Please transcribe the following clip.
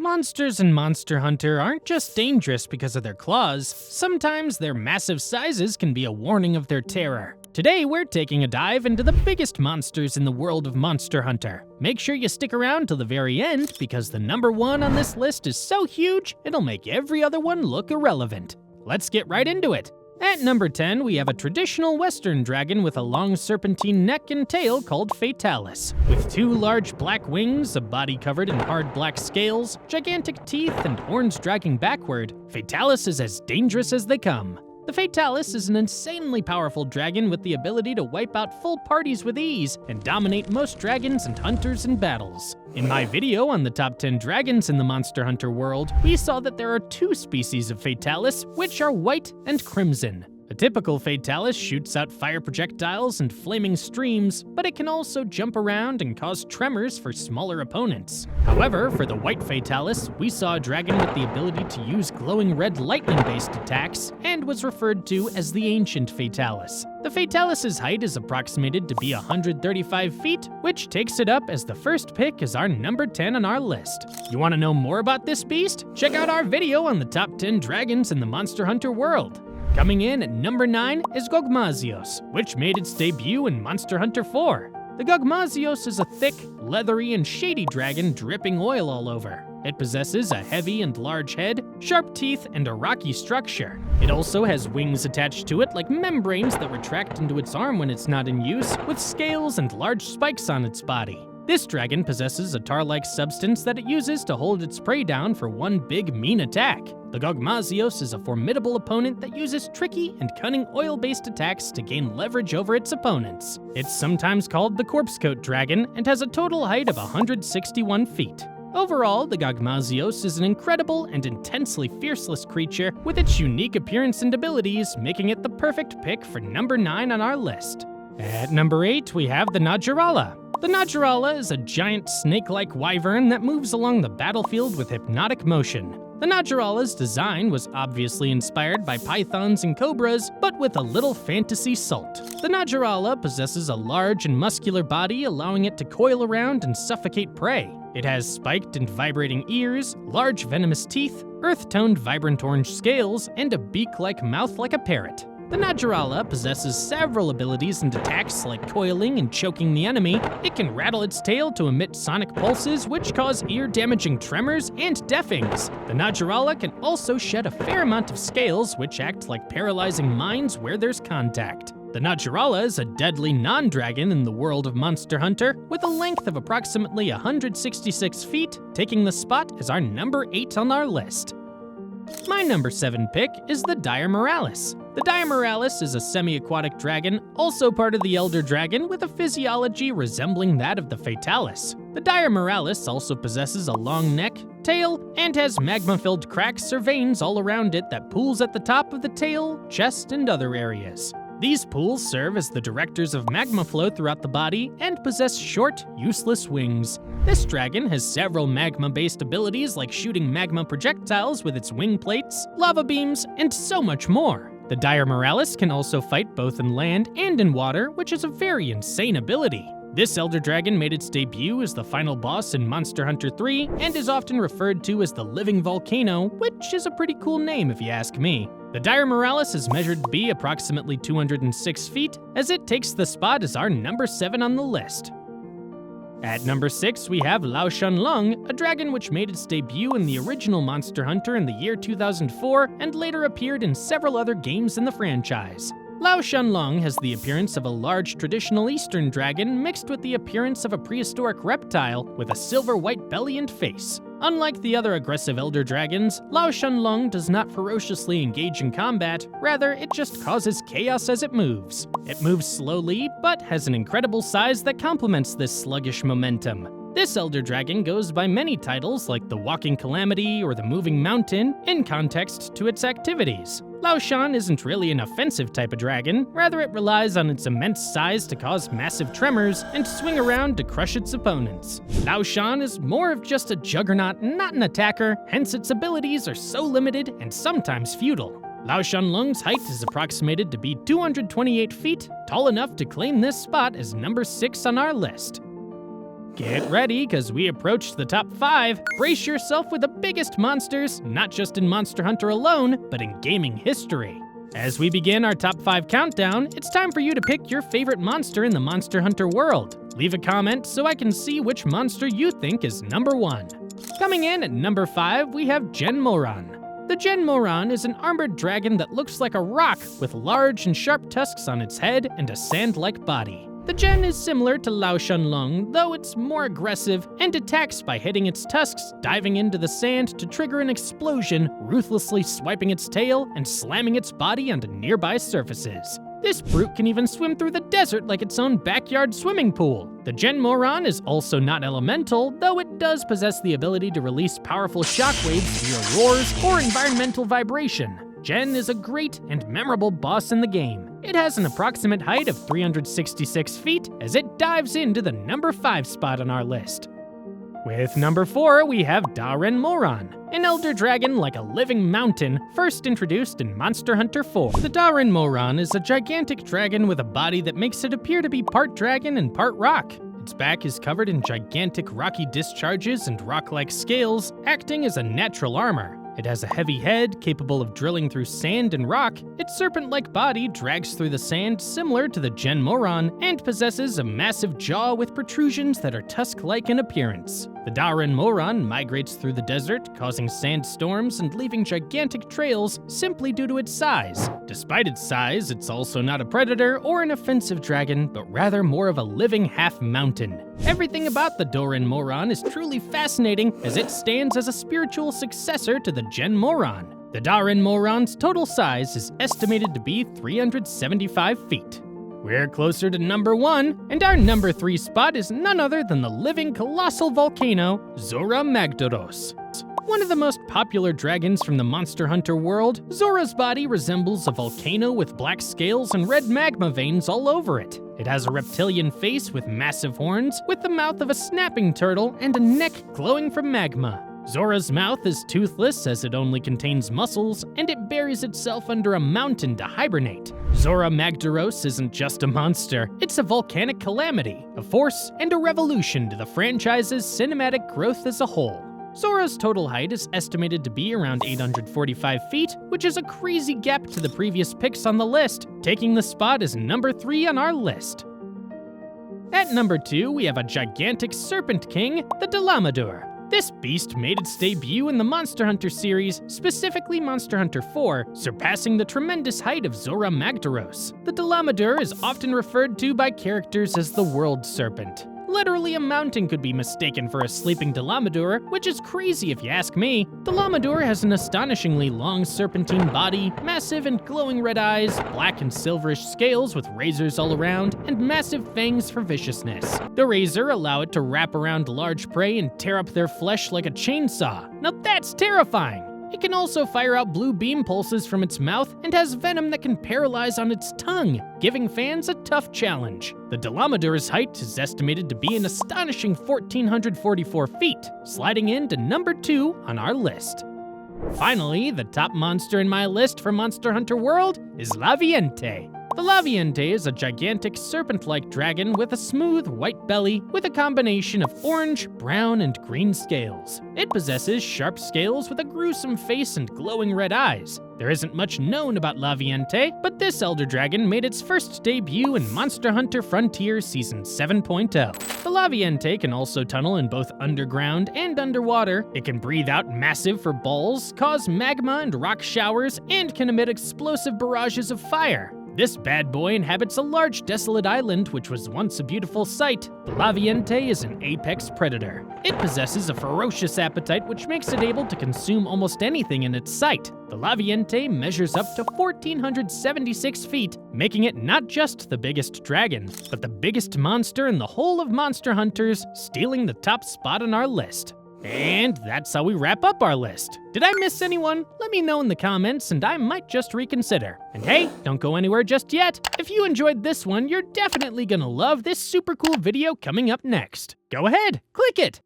Monsters in Monster Hunter aren't just dangerous because of their claws, sometimes their massive sizes can be a warning of their terror. Today we're taking a dive into the biggest monsters in the world of Monster Hunter. Make sure you stick around till the very end because the number one on this list is so huge it'll make every other one look irrelevant. Let's get right into it. At number 10, we have a traditional Western dragon with a long serpentine neck and tail called Fatalis. With two large black wings, a body covered in hard black scales, gigantic teeth, and horns dragging backward, Fatalis is as dangerous as they come. The Fatalis is an insanely powerful dragon with the ability to wipe out full parties with ease and dominate most dragons and hunters in battles. In my video on the top 10 dragons in the Monster Hunter world, we saw that there are two species of Fatalis, which are white and crimson. A typical Fatalis shoots out fire projectiles and flaming streams, but it can also jump around and cause tremors for smaller opponents. However, for the white Fatalis, we saw a dragon with the ability to use glowing red lightning-based attacks and was referred to as the Ancient Fatalis. The Fatalis's height is approximated to be 135 feet, which takes it up as the first pick as our number 10 on our list. You want to know more about this beast? Check out our video on the top 10 dragons in the Monster Hunter world. Coming in at number 9 is Gogmazios, which made its debut in Monster Hunter 4. The Gogmazios is a thick, leathery, and shady dragon dripping oil all over. It possesses a heavy and large head, sharp teeth, and a rocky structure. It also has wings attached to it like membranes that retract into its arm when it's not in use, with scales and large spikes on its body. This dragon possesses a tar-like substance that it uses to hold its prey down for one big, mean attack. The Gogmazios is a formidable opponent that uses tricky and cunning oil-based attacks to gain leverage over its opponents. It's sometimes called the Corpse Coat Dragon and has a total height of 161 feet. Overall, the Gogmazios is an incredible and intensely fearless creature with its unique appearance and abilities, making it the perfect pick for number 9 on our list. At number 8, we have the Najarala. The Najarala is a giant snake-like wyvern that moves along the battlefield with hypnotic motion. The Najarala's design was obviously inspired by pythons and cobras, but with a little fantasy salt. The Najarala possesses a large and muscular body, allowing it to coil around and suffocate prey. It has spiked and vibrating ears, large venomous teeth, earth-toned vibrant orange scales, and a beak-like mouth like a parrot. The Najarala possesses several abilities and attacks like coiling and choking the enemy. It can rattle its tail to emit sonic pulses which cause ear-damaging tremors and deafings. The Najarala can also shed a fair amount of scales which act like paralyzing mines where there's contact. The Najarala is a deadly non-dragon in the world of Monster Hunter with a length of approximately 166 feet, taking the spot as our number 8 on our list. My number 7 pick is the Miralis. The Miralis is a semi-aquatic dragon, also part of the Elder Dragon, with a physiology resembling that of the Fatalis. The Miralis also possesses a long neck, tail, and has magma-filled cracks or veins all around it that pools at the top of the tail, chest, and other areas. These pools serve as the directors of magma flow throughout the body and possess short, useless wings. This dragon has several magma-based abilities like shooting magma projectiles with its wing plates, lava beams, and so much more. The Miralis can also fight both in land and in water, which is a very insane ability. This Elder Dragon made its debut as the final boss in Monster Hunter 3 and is often referred to as the Living Volcano, which is a pretty cool name if you ask me. The Miralis is measured to be approximately 206 feet, as it takes the spot as our number 7 on the list. At number 6, we have Lao-Shan, a dragon which made its debut in the original Monster Hunter in the year 2004 and later appeared in several other games in the franchise. Lao-Shan has the appearance of a large traditional Eastern dragon mixed with the appearance of a prehistoric reptile with a silver-white belly and face. Unlike the other aggressive Elder Dragons, Lao-Shan does not ferociously engage in combat, rather it just causes chaos as it moves. It moves slowly, but has an incredible size that complements this sluggish momentum. This Elder Dragon goes by many titles like the Walking Calamity or the Moving Mountain in context to its activities. Lao-Shan isn't really an offensive type of dragon, rather it relies on its immense size to cause massive tremors and swing around to crush its opponents. Lao-Shan is more of just a juggernaut, not an attacker, hence its abilities are so limited and sometimes futile. Lao-Shan's height is approximated to be 228 feet, tall enough to claim this spot as number 6 on our list. Get ready, cause we approached the top 5. Brace yourself with the biggest monsters, not just in Monster Hunter alone, but in gaming history. As we begin our top 5 countdown, it's time for you to pick your favorite monster in the Monster Hunter world. Leave a comment so I can see which monster you think is number 1. Coming in at number 5, we have Jhen Mohran. The Jhen Mohran is an armored dragon that looks like a rock with large and sharp tusks on its head and a sand-like body. The Jhen is similar to Lao-Shan, though it's more aggressive and attacks by hitting its tusks, diving into the sand to trigger an explosion, ruthlessly swiping its tail and slamming its body onto nearby surfaces. This brute can even swim through the desert like its own backyard swimming pool. The Jhen Mohran is also not elemental, though it does possess the ability to release powerful shockwaves via roars or environmental vibration. Jhen is a great and memorable boss in the game. It has an approximate height of 366 feet as it dives into the number 5 spot on our list. With number 4, we have Mohran, an elder dragon like a living mountain, first introduced in Monster Hunter 4. The Mohran is a gigantic dragon with a body that makes it appear to be part dragon and part rock. Its back is covered in gigantic rocky discharges and rock-like scales, acting as a natural armor. It has a heavy head, capable of drilling through sand and rock. Its serpent-like body drags through the sand similar to the Jhen Mohran, and possesses a massive jaw with protrusions that are tusk-like in appearance. The Mohran migrates through the desert, causing sandstorms and leaving gigantic trails simply due to its size. Despite its size, it's also not a predator or an offensive dragon, but rather more of a living half-mountain. Everything about the Mohran is truly fascinating, as it stands as a spiritual successor to the Jhen Mohran. The Mohran's total size is estimated to be 375 feet. We're closer to number 1, and our number 3 spot is none other than the living colossal volcano, Zorah Magdaros. One of the most popular dragons from the Monster Hunter world, Zorah's body resembles a volcano with black scales and red magma veins all over it. It has a reptilian face with massive horns, with the mouth of a snapping turtle and a neck glowing from magma. Zorah's mouth is toothless as it only contains muscles, and it buries itself under a mountain to hibernate. Zorah Magdaros isn't just a monster, it's a volcanic calamity, a force, and a revolution to the franchise's cinematic growth as a whole. Zorah's total height is estimated to be around 845 feet, which is a crazy gap to the previous picks on the list, taking the spot as number 3 on our list. At number 2, we have a gigantic serpent king, the Dalamadur. This beast made its debut in the Monster Hunter series, specifically Monster Hunter 4, surpassing the tremendous height of Zorah Magdaros. The Dalamadur is often referred to by characters as the World Serpent. Literally, a mountain could be mistaken for a sleeping Dalamadur, which is crazy if you ask me. Dalamadur has an astonishingly long serpentine body, massive and glowing red eyes, black and silverish scales with razors all around, and massive fangs for viciousness. The razor allow it to wrap around large prey and tear up their flesh like a chainsaw. Now that's terrifying! It can also fire out blue beam pulses from its mouth and has venom that can paralyze on its tongue, giving fans a tough challenge. The Dalamadur's height is estimated to be an astonishing 1,444 feet, sliding into number 2 on our list. Finally, the top monster in my list for Monster Hunter World is Laviente. The Laviente is a gigantic serpent-like dragon with a smooth white belly with a combination of orange, brown, and green scales. It possesses sharp scales with a gruesome face and glowing red eyes. There isn't much known about Laviente, but this elder dragon made its first debut in Monster Hunter Frontier Season 7.0. The Laviente can also tunnel in both underground and underwater. It can breathe out massive balls, cause magma and rock showers, and can emit explosive barrages of fire. This bad boy inhabits a large desolate island which was once a beautiful sight. The Laviente is an apex predator. It possesses a ferocious appetite which makes it able to consume almost anything in its sight. The Laviente measures up to 1,476 feet, making it not just the biggest dragon, but the biggest monster in the whole of Monster Hunters, stealing the top spot on our list. And that's how we wrap up our list. Did I miss anyone? Let me know in the comments and I might just reconsider. And hey, don't go anywhere just yet. If you enjoyed this one, you're definitely gonna love this super cool video coming up next. Go ahead, click it.